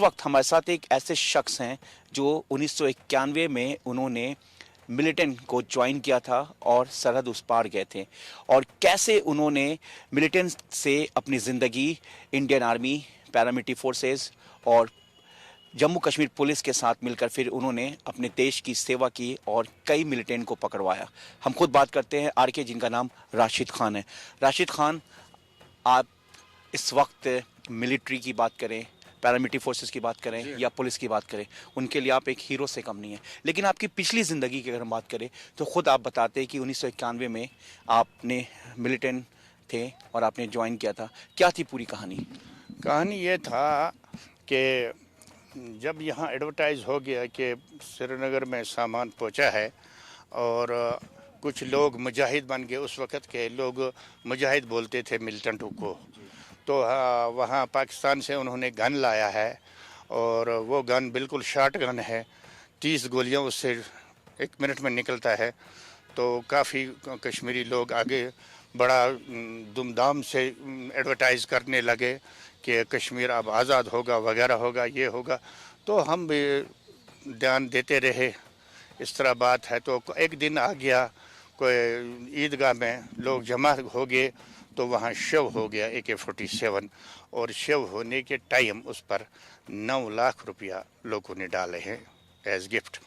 वक्त हमारे साथ एक ऐसे शख्स हैं जो 1991 में उन्होंने मिलिटेंट को ज्वाइन किया था और सरहद उस पार गए थे और कैसे उन्होंने मिलिटेंट से अपनी ज़िंदगी इंडियन आर्मी, पैरामिलिट्री फोर्सेस और जम्मू कश्मीर पुलिस के साथ मिलकर फिर उन्होंने अपने देश की सेवा की और कई मिलिटेंट को पकड़वाया। हम खुद बात करते हैं आर के, जिनका नाम राशिद खान है। राशिद खान, आप इस वक्त मिलिट्री की बात करें, पैरामिलिट्री फोर्सेस की बात करें या पुलिस की बात करें, उनके लिए आप एक हीरो से कम नहीं है। लेकिन आपकी पिछली ज़िंदगी की अगर हम बात करें तो ख़ुद आप बताते हैं कि 1991 में आपने मिलिटेंट थे और आपने ज्वाइन किया था। क्या थी पूरी कहानी? कहानी ये था कि जब यहाँ एडवर्टाइज़ हो गया कि श्रीनगर में सामान पहुँचा है और कुछ लोग मुजाहिद बन गए, उस वक़्त के लोग मुजाहिद बोलते थे मिलिटेंटों को, तो वहाँ पाकिस्तान से उन्होंने गन लाया है और वो गन बिल्कुल शॉर्ट गन है, 30 गोलियाँ उससे 1 मिनट में निकलता है। तो काफ़ी कश्मीरी लोग आगे बड़ा धूमधाम से एडवर्टाइज़ करने लगे कि कश्मीर अब आज़ाद होगा, वगैरह होगा, ये होगा। तो हम भी ध्यान देते रहे, इस तरह बात है। तो एक दिन आ गया, कोई ईदगाह में लोग जमा हो गए, तो वहाँ शव हो गया AK-47, और शव होने के टाइम उस पर 9 लाख रुपया लोगों ने डाले हैं एज गिफ्ट।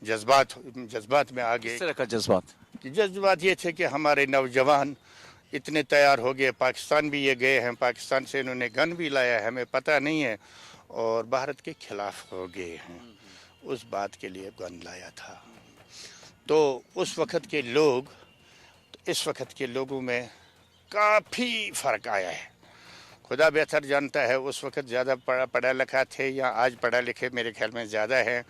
जज्बात में आ गए। किस तरह का जज्बात? जज्बात ये थे कि हमारे नौजवान इतने तैयार हो गए, पाकिस्तान भी ये गए हैं, पाकिस्तान से इन्होंने गन भी लाया है, हमें पता नहीं है, और भारत के खिलाफ हो गए हैं, उस बात के लिए गन लाया था। तो उस वक़्त के लोग, इस वक़्त के लोगों में काफ़ी फ़र्क आया है। खुदा बेहतर जानता है, उस वक़्त ज़्यादा पढ़ा लिखा थे या आज पढ़ा लिखे मेरे ख्याल में ज़्यादा है,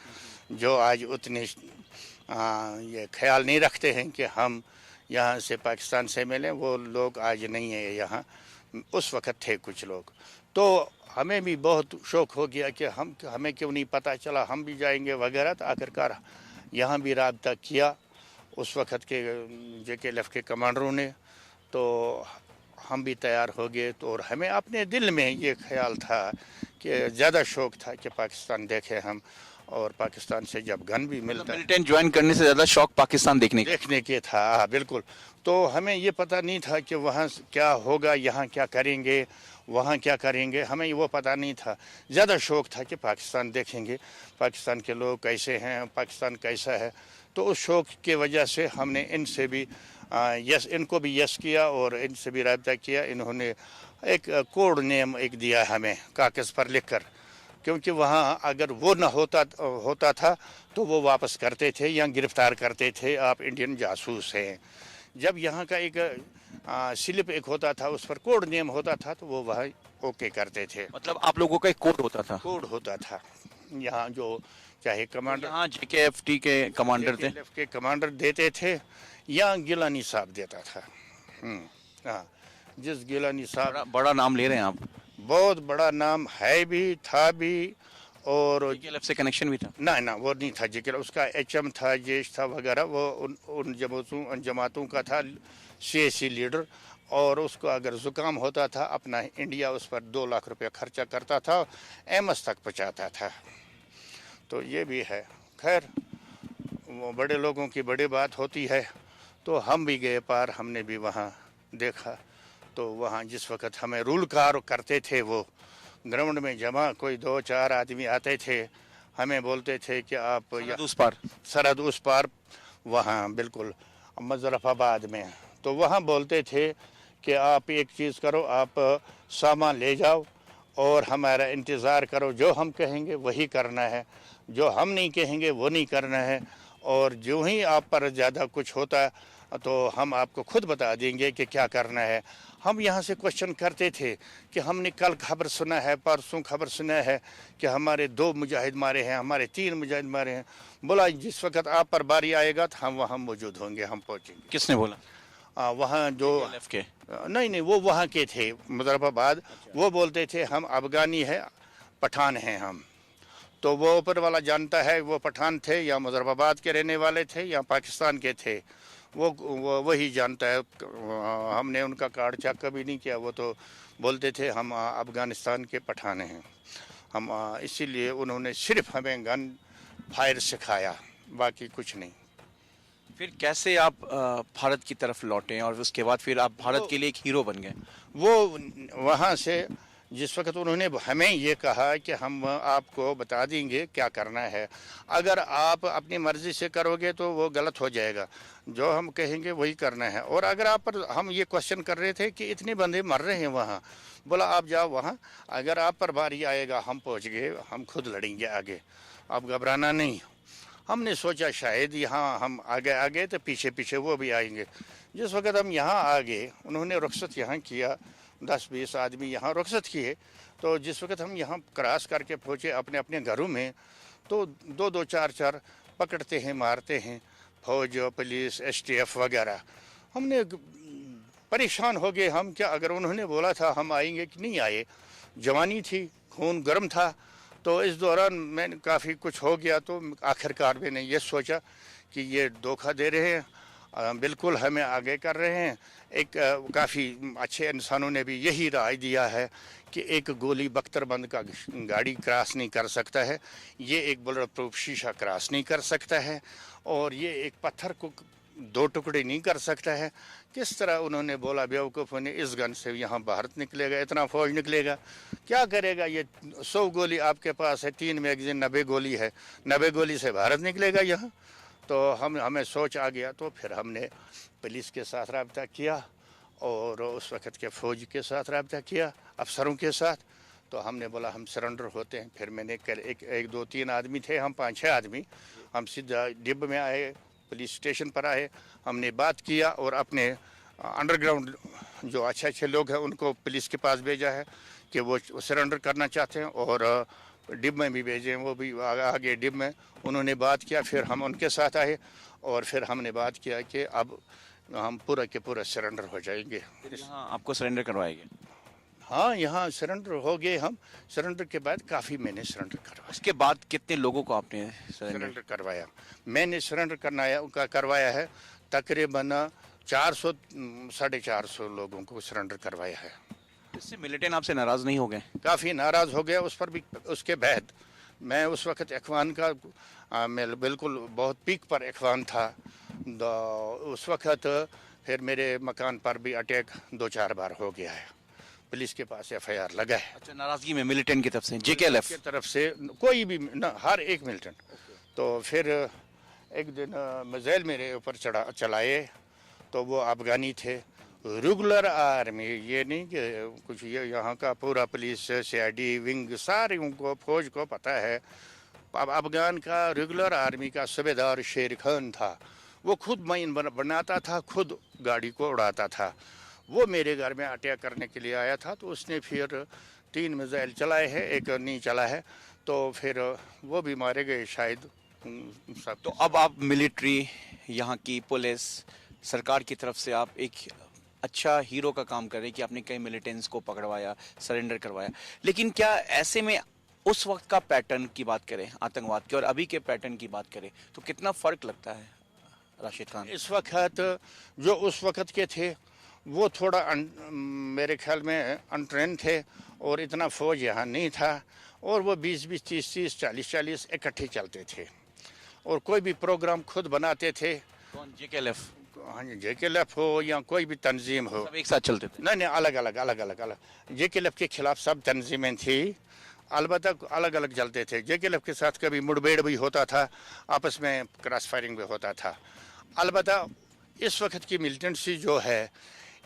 जो आज उतने ये ख्याल नहीं रखते हैं कि हम यहाँ से पाकिस्तान से मिलें, वो लोग आज नहीं है यहाँ। उस वक़्त थे कुछ लोग, तो हमें भी बहुत शौक़ हो गया कि हमें क्यों नहीं पता चला, हम भी जाएंगे वगैरह। तो आखिरकार यहाँ भी राब्ता किया उस वक़्त के JKLF के कमांडरों ने, तो हम भी तैयार हो गए। तो और हमें अपने दिल में ये ख्याल था कि ज़्यादा शौक़ था कि पाकिस्तान देखें हम, और पाकिस्तान से जब गन भी मिलता है, मिलिटेंट ज्वाइन करने से ज़्यादा शौक पाकिस्तान देखने के था। हाँ बिल्कुल। तो हमें ये पता नहीं था कि वहाँ क्या होगा, यहाँ क्या करेंगे, वहाँ क्या करेंगे, हमें वो पता नहीं था। ज़्यादा शौक़ था कि पाकिस्तान देखेंगे, पाकिस्तान के लोग कैसे हैं, पाकिस्तान कैसा है। तो उस शौक़ की वजह से हमने इनसे भी इनको भी यस किया और इनसे भी राब्ता किया। इन्होंने एक कोड नेम एक दिया हमें कागज़ पर लिख कर, क्योंकि वहाँ अगर वो न होता था तो वो वापस करते थे या गिरफ्तार करते थे, आप इंडियन जासूस हैं। जब यहाँ का एक स्लिप एक होता था, उस पर कोड नेम होता था, तो वो वहाँ ओके करते थे। मतलब आप लोगों का एक कोड होता था? कोड होता था। यहाँ जो चाहे कमांडर, यहाँ JKFT के कमांडर थे, JKLF के कमांडर देते थे या गिलानी साहब देता था। हाँ, जिस गिलानी साहब, बड़ा नाम ले रहे हैं आप। बहुत बड़ा नाम है भी, था भी, और JKLF से कनेक्शन भी था? ना वो नहीं था JKLF, उसका HM था, जेश था वगैरह, वो उन जमातों का था CAC लीडर। और उसको अगर ज़ुकाम होता था, अपना इंडिया उस पर 2 लाख रुपया खर्चा करता था, एम्स तक पहुँचाता था। तो ये भी है। खैर, वो बड़े लोगों की बड़ी बात होती है। तो हम भी गए पार, हमने भी वहाँ देखा। तो वहाँ जिस वक़्त हमें रूल करते थे, वो ग्राउंड में जमा कोई 2-4 आदमी आते थे, हमें बोलते थे कि आप सरहद उस पार, वहाँ बिल्कुल मुज़फ़्फ़राबाद में, तो वहाँ बोलते थे कि आप एक चीज़ करो, आप सामान ले जाओ और हमारा इंतज़ार करो, जो हम कहेंगे वही करना है, जो हम नहीं कहेंगे वो नहीं करना है, और जो ही आप पर ज़्यादा कुछ होता तो हम आपको खुद बता देंगे कि क्या करना है। हम यहाँ से क्वेश्चन करते थे कि हमने कल खबर सुना है, परसों खबर सुना है कि हमारे 2 मुजाहिद मारे हैं, हमारे 3 मुजाहिद मारे हैं। बोला जिस वक़्त आप पर बारी आएगा तो हम वहाँ मौजूद होंगे, हम पहुँचेंगे। किसने बोला? वहाँ जो JKLF के? नहीं, वो वहाँ के थे, मुज़फ़्फ़राबाद। वो बोलते थे हम अफ़गानी है, पठान हैं हम। तो वो ऊपर वाला जानता है वो पठान थे या मुज़फ़्फ़राबाद के रहने वाले थे या पाकिस्तान के थे, वो वही जानता है। हमने उनका कार्ड चेक कभी नहीं किया, वो तो बोलते थे हम अफ़गानिस्तान के पठान हैं। ہم اسی لیے انہوں نے صرف ہمیں گن فائر سکھایا، باقی کچھ نہیں۔ پھر کیسے آپ بھارت کی طرف لوٹے اور اس کے بعد پھر آپ بھارت کے لیے ایک ہیرو بن گئے؟ وہ وہاں سے جس وقت انہوں نے ہمیں یہ کہا کہ ہم آپ کو بتا دیں گے کیا کرنا ہے، اگر آپ اپنی مرضی سے کرو گے تو وہ غلط ہو جائے گا، جو ہم کہیں گے وہی کرنا ہے۔ اور اگر آپ پر ہم یہ کوشچن کر رہے تھے کہ اتنے بندے مر رہے ہیں وہاں، بولا آپ جاؤ وہاں، اگر آپ پر باری آئے گا ہم پہنچ گئے، ہم خود لڑیں گے آگے، آپ گھبرانا نہیں۔ ہم نے سوچا شاید یہاں ہم آگے تو پیچھے پیچھے وہ بھی آئیں گے۔ جس وقت ہم یہاں آگے، انہوں نے رخصت یہاں کیا، 10-20 آدمی یہاں رخصت کیے، تو جس وقت ہم یہاں کراس کر کے پہنچے اپنے اپنے گھروں میں، تو 2-2 4-4 پکڑتے ہیں، مارتے ہیں، فوج، پولیس، STF وغیرہ۔ ہم نے پریشان ہو گئے، ہم کیا، اگر انہوں نے بولا تھا ہم آئیں گے کہ نہیں آئے، جوانی تھی، خون گرم تھا، تو اس دوران میں کافی کچھ ہو گیا، تو آخرکار میں نے یہ سوچا کہ یہ دھوکہ دے رہے ہیں، بالکل ہمیں آگے کر رہے ہیں۔ ایک کافی اچھے انسانوں نے بھی یہی رائے دیا ہے کہ ایک گولی بختر بند کا گاڑی کراس نہیں کر سکتا ہے، یہ ایک بلٹ پروف شیشہ کراس نہیں کر سکتا ہے، اور یہ ایک پتھر کو 2 ٹکڑے نہیں کر سکتا ہے۔ کس طرح انہوں نے بولا بیوقوفوں نے، اس گن سے یہاں بھارت نکلے گا، اتنا فوج نکلے گا، کیا کرے گا یہ؟ 100 گولی آپ کے پاس ہے، 3 میگزین، 90 گولی ہے، 90 گولی سے بھارت نکلے گا یہاں؟ تو ہمیں سوچ آ گیا، تو پھر ہم نے پولیس کے ساتھ رابطہ کیا، اور اس وقت کے فوج کے ساتھ رابطہ کیا، افسروں کے ساتھ، تو ہم نے بولا ہم سرنڈر ہوتے ہیں۔ پھر میں نے ایک 2-3 آدمی تھے، ہم 5-6 آدمی، ہم سیدھا ڈب میں آئے، پولیس اسٹیشن پر آئے، ہم نے بات کیا، اور اپنے انڈر گراؤنڈ جو اچھے لوگ ہیں ان کو پولیس کے پاس بھیجا ہے کہ وہ سرنڈر کرنا چاہتے ہیں، اور ڈب میں بھی بھیجے ہیں، وہ بھی آگے ڈب میں انہوں نے بات کیا، پھر ہم ان کے ساتھ آئے، اور پھر ہم نے بات کیا کہ اب ہم پورا کے پورا سرنڈر ہو جائیں گے۔ یہاں آپ کو سرنڈر کروائے گے؟ ہاں، یہاں سرنڈر ہو گئے ہم، سرنڈر کے بعد کافی میں نے سرنڈر کروایا۔ اس کے بعد کتنے لوگوں کو آپ نے سرنڈر کروایا میں نے سرنڈر کروایا ہے، تقریباً 400-450 لوگوں کو سرنڈر کروایا ہے۔ اس سے ملیٹن آپ سے ناراض نہیں ہو گئے؟ کافی ناراض ہو گیا اس پر بھی۔ اس کے بعد میں اس وقت اخوان کا میں بالکل بہت پیک پر اخوان تھا، اس وقت پھر میرے مکان پر بھی اٹیک 2-4 بار ہو گیا ہے، پولیس کے پاس FIR لگا ہے۔ اچھا، ناراضگی میں ملیٹن کی طرف سے، JKLF کی طرف سے کوئی بھی نہ، ہر ایک ملٹنٹ۔ تو پھر ایک دن میزائل میرے اوپر چلائے، تو وہ افغانی تھے، ریگولر آرمی، یہ نہیں کہ کچھ، یہاں کا پورا پولیس، CID ونگ، سارے کو فوج کو پتہ ہے۔ اب افغان کا ریگولر آرمی کا صوبیدار شیر خان تھا، وہ خود مائن بناتا تھا، خود گاڑی کو اڑاتا تھا۔ وہ میرے گھر میں اٹیک کرنے کے لیے آیا تھا، تو اس نے پھر 3 میزائل چلائے ہیں، ایک نہیں چلا ہے، تو پھر وہ بھی مارے گئے شاید سب۔ تو اب آپ ملٹری، یہاں کی پولیس، سرکار کی طرف سے آپ ایک اچھا ہیرو کا کام کر رہے ہیں کہ آپ نے کئی ملیٹنٹس کو پکڑوایا، سرنڈر کروایا، لیکن کیا ایسے میں اس وقت کا پیٹرن کی بات کریں آتنکواد کے اور ابھی کے پیٹرن کی بات کریں تو کتنا فرق لگتا ہے راشد خان؟ اس وقت جو اس وقت کے تھے وہ تھوڑا میرے خیال میں انٹرین تھے، اور اتنا فوج یہاں نہیں تھا، اور وہ 20-20 30-30 40-40 اکٹھے چلتے تھے، اور کوئی بھی پروگرام خود بناتے تھے۔ کون؟ JKLF؟ ہاں جی، JKLF ہو یا کوئی بھی تنظیم ہو، سب ایک ساتھ چلتے تھے؟ نہیں، الگ۔ JKLF کے خلاف سب تنظیمیں تھیں، البتہ الگ الگ چلتے تھے۔ JKLF کے ساتھ کبھی مڑبیڑ بھی ہوتا تھا، آپس میں کراس فائرنگ بھی ہوتا تھا۔ البتہ اس وقت کی ملیٹنسی جو ہے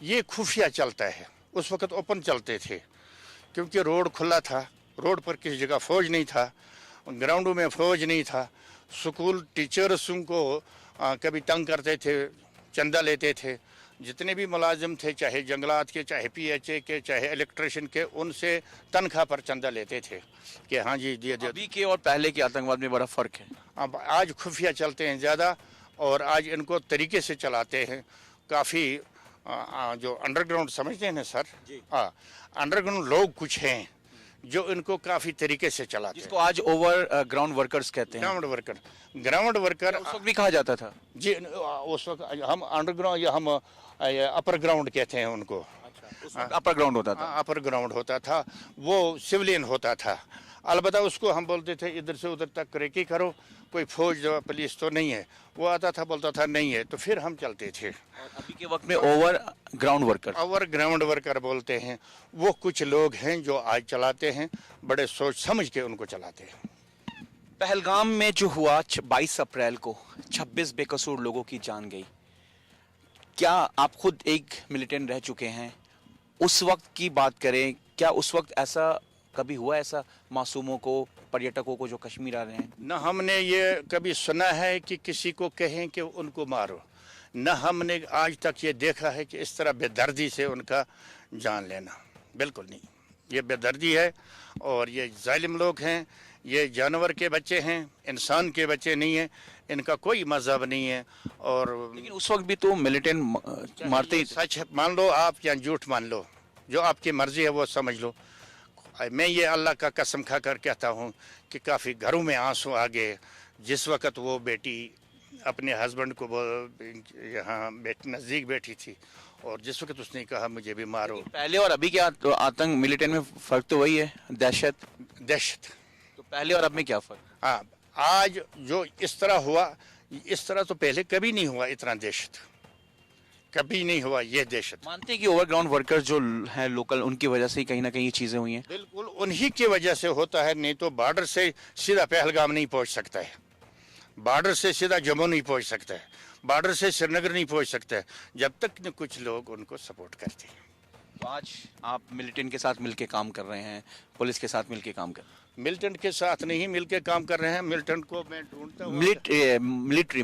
یہ خفیہ چلتا ہے، اس وقت اوپن چلتے تھے، کیونکہ روڈ کھلا تھا، روڈ پر کسی جگہ فوج نہیں تھا، گراؤنڈوں میں فوج نہیں تھا، سکول ٹیچرسوں کو کبھی تنگ کرتے تھے، چندہ لیتے تھے، جتنے بھی ملازم تھے، چاہے جنگلات کے، چاہے PHA کے، چاہے الیکٹریشن کے، ان سے تنخواہ پر چندہ لیتے تھے کہ ہاں جی ابھی کے اور پہلے کے آتنکواد میں بڑا فرق ہے۔ اب آج خفیہ چلتے ہیں زیادہ، اور آج ان کو طریقے سے چلاتے ہیں، کافی جو انڈر گراؤنڈ سمجھتے ہیں نا سر، ہاں، انڈر گراؤنڈ لوگ کچھ ہیں جو ان کو کافی طریقے سے چلاتے ہیں، جس کو آج اوور گراؤنڈ ورکرز کہتے ہیں۔ گراؤنڈ ورکر اس وقت بھی کہا جاتا تھا؟ جی، اس وقت ہم انڈر گراؤنڈ یا ہم اپر گراؤنڈ کہتے ہیں ان کو۔ اپر گراؤنڈ ہوتا تھا؟ اپر گراؤنڈ ہوتا تھا، وہ سولین ہوتا تھا۔ अलबत्ता उसको हम बोलते थे इधर से उधर तक रेकी करो, कोई फौज पुलिस तो नहीं है। वो आता था बोलता था नहीं है, तो फिर हम चलते थे। और अभी के वक्त में ओवर ग्राउंड वर्कर, और ग्राउंड वर्कर बोलते हैं, वो कुछ लोग हैं जो आज चलाते हैं, बड़े सोच समझ के उनको चलाते हैं। पहलगाम में जो हुआ 22 अप्रैल को 26 बेकसूर लोगों की जान गई। क्या आप खुद एक मिलिटेंट रह चुके हैं, उस वक्त की बात करें, क्या उस वक्त ऐसा कभी हुआ, ऐसा मासूमों को, पर्यटकों को जो कश्मीर आ रहे हैं? न हमने ये कभी सुना है कि किसी को कहें कि उनको मारो, न हमने आज तक ये देखा है कि इस तरह बेदर्दी से उनका जान लेना, बिल्कुल नहीं। ये बेदर्दी है और ये जालिम लोग हैं, ये जानवर के बच्चे हैं, इंसान के बच्चे नहीं हैं, इनका कोई मजहब नहीं है। और लेकिन उस वक्त भी तो मिलिटेंट मारते ही थे। सच मान लो आप या झूठ मान लो, जो आपकी मर्जी है वो समझ लो। मैं ये अल्लाह का कसम खा कर कहता हूँ कि काफ़ी घरों में आंसू आ गए जिस वक़्त वो बेटी अपने हस्बैंड को यहाँ नज़दीक बैठी थी और जिस वक़्त उसने कहा मुझे भी मारो। पहले और अभी क्या तो आतंक मिलिटेंट में फर्क तो वही है, दहशत। दहशत। तो पहले और अब में क्या फर्क? हाँ, आज जो इस तरह हुआ, इस तरह तो पहले कभी नहीं हुआ, इतना दहशत कभी नहीं हुआ। ये दहशत मानते हैं कि ओवरग्राउंड वर्कर्स जो हैं लोकल, उनकी वजह से ही कहीं ना कहीं ये चीजें हुई हैं। बिल्कुल उन्हीं की वजह से होता है, नहीं तो बॉर्डर से सीधा पहलगाम नहीं पहुंच सकता है, बॉर्डर से सीधा जम्मू नहीं पहुंच सकता है, बॉर्डर से श्रीनगर नहीं पहुंच सकता है, जब तक न कुछ लोग उनको सपोर्ट करते हैं। तो आज आप मिलिटेंट के साथ मिलके काम कर रहे हैं, पुलिस के साथ मिलके काम कर रहे हैं। मिलिटेंट के साथ नहीं मिलके काम कर रहे हैं, मिलिटेंट को मैं ढूंढता हूँ। मिलिट्री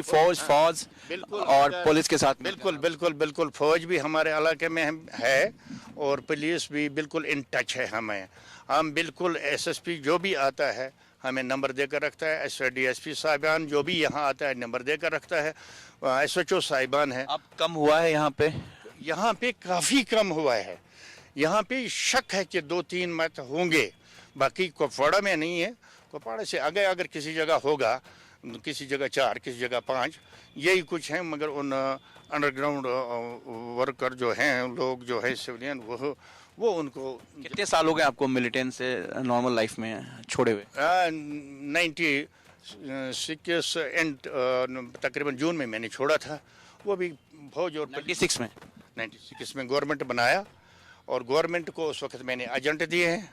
फौज बिल्कुल, और पुलिस के साथ बिल्कुल बिल्कुल बिल्कुल फौज भी हमारे इलाके में है और पुलिस भी बिल्कुल इन टच है हमें। हम बिल्कुल एसएसपी जो भी आता है हमें नंबर देकर रखता है, डीएसपी साहिबान जो भी यहाँ आता है नंबर देकर रखता है, एसएचओ साहिबान है। अब कम हुआ है यहाँ पे? यहाँ पे काफ़ी कम हुआ है, यहाँ पे शक है कि 2-3 मत होंगे, बाकी कुपवाड़ा में नहीं है। कुपवाड़ा से आगे अगर किसी जगह होगा, किसी जगह 4 किसी जगह 5, यही कुछ है। मगर उन अंडरग्राउंड वर्कर जो हैं, लोग जो है सिविलियन, वो उनको कितने साल हो गए आपको मिलिटेंट से नॉर्मल लाइफ में छोड़े हुए? 96 एंड तकरीबन जून में मैंने छोड़ा था। वो भी फौज और 96 में 96 में गवर्नमेंट बनाया और गवर्नमेंट को उस वक्त मैंने एजेंट दिए हैं।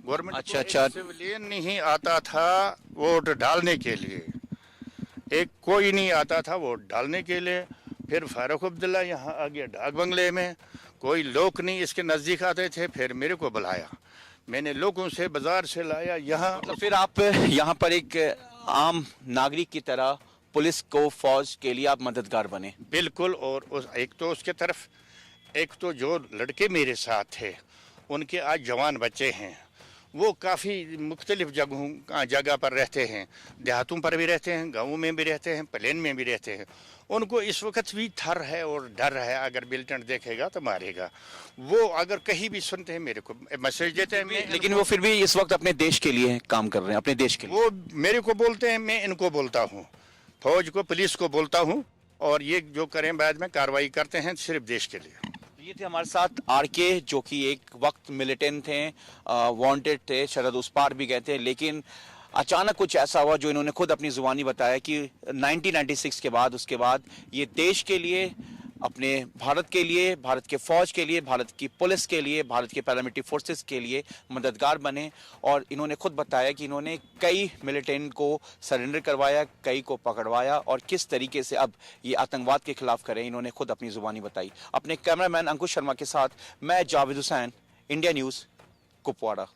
गवर्नमेंट अच्छा। सिविलियन नहीं आता था वोट डालने के लिए, एक कोई नहीं आता था वोट डालने के लिए। फिर फारूक अब्दुल्ला यहाँ आ गया डाक बंगले में, कोई लोग नहीं इसके नज़दीक आते थे। फिर मेरे को बुलाया, मैंने लोगों से बाजार से लाया यहाँ। मतलब फिर आप यहाँ पर एक आम नागरिक की तरह पुलिस को, फौज के लिए आप मददगार बने? बिल्कुल। और एक तो उसके तरफ, एक तो जो लड़के मेरे साथ थे उनके आज जवान बच्चे हैं, वो काफ़ी मुख्तलिफ जगह पर रहते हैं, देहातों पर भी रहते हैं, गाँवों में भी रहते हैं, प्लेन में भी रहते हैं। उनको इस वक्त भी थर है और डर है, अगर मिलिटेंट देखेगा तो मारेगा। वो अगर कहीं भी सुनते हैं मेरे को मैसेज देते हैं, लेकिन वो फिर भी इस वक्त अपने देश के लिए काम कर रहे हैं, अपने देश के लिए। वो मेरे को बोलते हैं, मैं इनको बोलता हूँ, फौज को पुलिस को बोलता हूँ, और ये जो करें बाद में कार्रवाई करते हैं सिर्फ देश के लिए। ये थे हमारे साथ आरके, जो कि एक वक्त मिलिटेंट थे, वांटेड थे, सरहद उस पार भी गए थे, लेकिन अचानक कुछ ऐसा हुआ जो इन्होंने खुद अपनी जुबानी बताया कि 1996 के बाद, उसके बाद ये देश के लिए, अपने भारत के लिए, भारत के फौज के लिए, भारत की पुलिस के लिए, भारत के पैरामिलिट्री फोर्सेस के लिए मददगार बने। और इन्होंने खुद बताया कि इन्होंने कई मिलिटेंट को सरेंडर करवाया, कई को पकड़वाया, और किस तरीके से अब ये आतंकवाद के खिलाफ करें, इन्होंने खुद अपनी जुबानी बताई। अपने कैमरामैन अंकुश शर्मा के साथ मैं जावेद हुसैन, इंडिया न्यूज़, कुपवाड़ा।